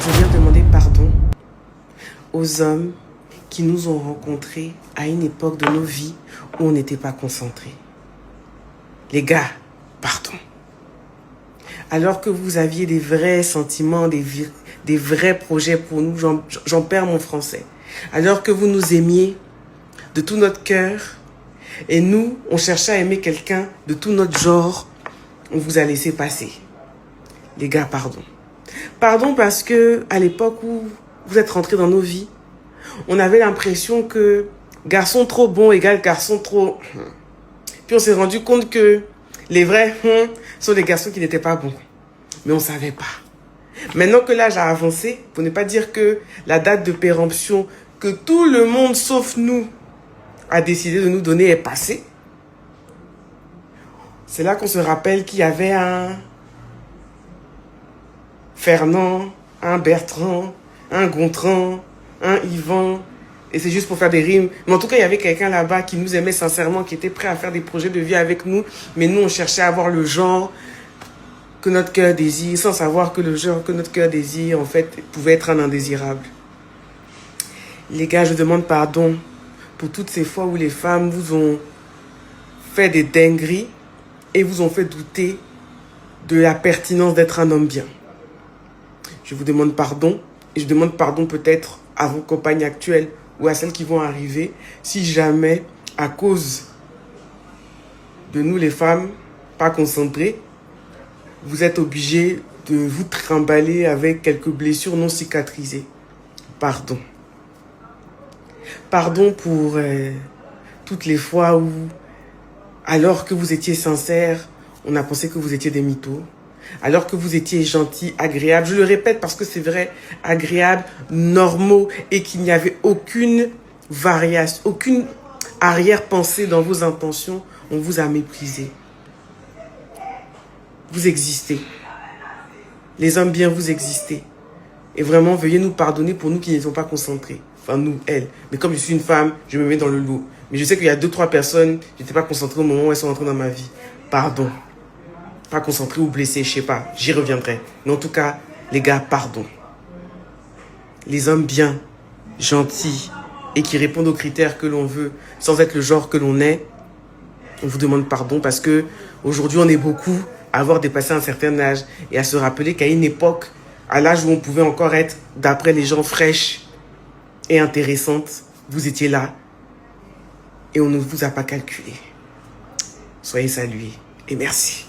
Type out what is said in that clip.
Je viens demander pardon aux hommes qui nous ont rencontrés à une époque de nos vies où on n'était pas concentrés. Les gars, pardon. Alors que vous aviez des vrais sentiments, des vrais projets pour nous, j'en perds mon français. Alors que vous nous aimiez de tout notre cœur, et nous, on cherchait à aimer quelqu'un de tout notre genre, on vous a laissé passer. Les gars, pardon. Pardon parce que à l'époque où vous êtes rentrés dans nos vies, on avait l'impression que garçon trop bon égale garçon trop... Puis on s'est rendu compte que les vrais sont des garçons qui n'étaient pas bons. Mais on ne savait pas. Maintenant que l'âge a avancé, pour ne pas dire que la date de péremption que tout le monde sauf nous a décidé de nous donner est passée, c'est là qu'on se rappelle qu'il y avait un Fernand, un Bertrand, un Gontran, un Yvan, et c'est juste pour faire des rimes. Mais en tout cas, il y avait quelqu'un là-bas qui nous aimait sincèrement, qui était prêt à faire des projets de vie avec nous, mais nous, on cherchait à avoir le genre que notre cœur désire, sans savoir que le genre que notre cœur désire, en fait, pouvait être un indésirable. Les gars, je demande pardon pour toutes ces fois où les femmes vous ont fait des dingueries et vous ont fait douter de la pertinence d'être un homme bien. Je vous demande pardon, et je demande pardon peut-être à vos compagnes actuelles ou à celles qui vont arriver, si jamais, à cause de nous les femmes, pas concentrées, vous êtes obligés de vous trimballer avec quelques blessures non cicatrisées. Pardon. Pardon pour toutes les fois où, alors que vous étiez sincères, on a pensé que vous étiez des mythos. Alors que vous étiez gentils, agréables, je le répète parce que c'est vrai, agréables, normaux, et qu'il n'y avait aucune variation, aucune arrière-pensée dans vos intentions, on vous a méprisé. Vous existez. Les hommes bien, vous existez. Et vraiment, veuillez nous pardonner pour nous qui ne sommes pas concentrés. Enfin, nous, elles. Mais comme je suis une femme, je me mets dans le lot. Mais je sais qu'il y a 2-3 personnes qui n'étaient pas concentrées au moment où elles sont entrées dans ma vie. Pardon. Pas concentré ou blessé, je sais pas, j'y reviendrai. Mais en tout cas, les gars, pardon. Les hommes bien, gentils et qui répondent aux critères que l'on veut, sans être le genre que l'on est, on vous demande pardon parce que aujourd'hui on est beaucoup à avoir dépassé un certain âge et à se rappeler qu'à une époque, à l'âge où on pouvait encore être, d'après les gens, fraîches et intéressantes, vous étiez là et on ne vous a pas calculé. Soyez salués et merci.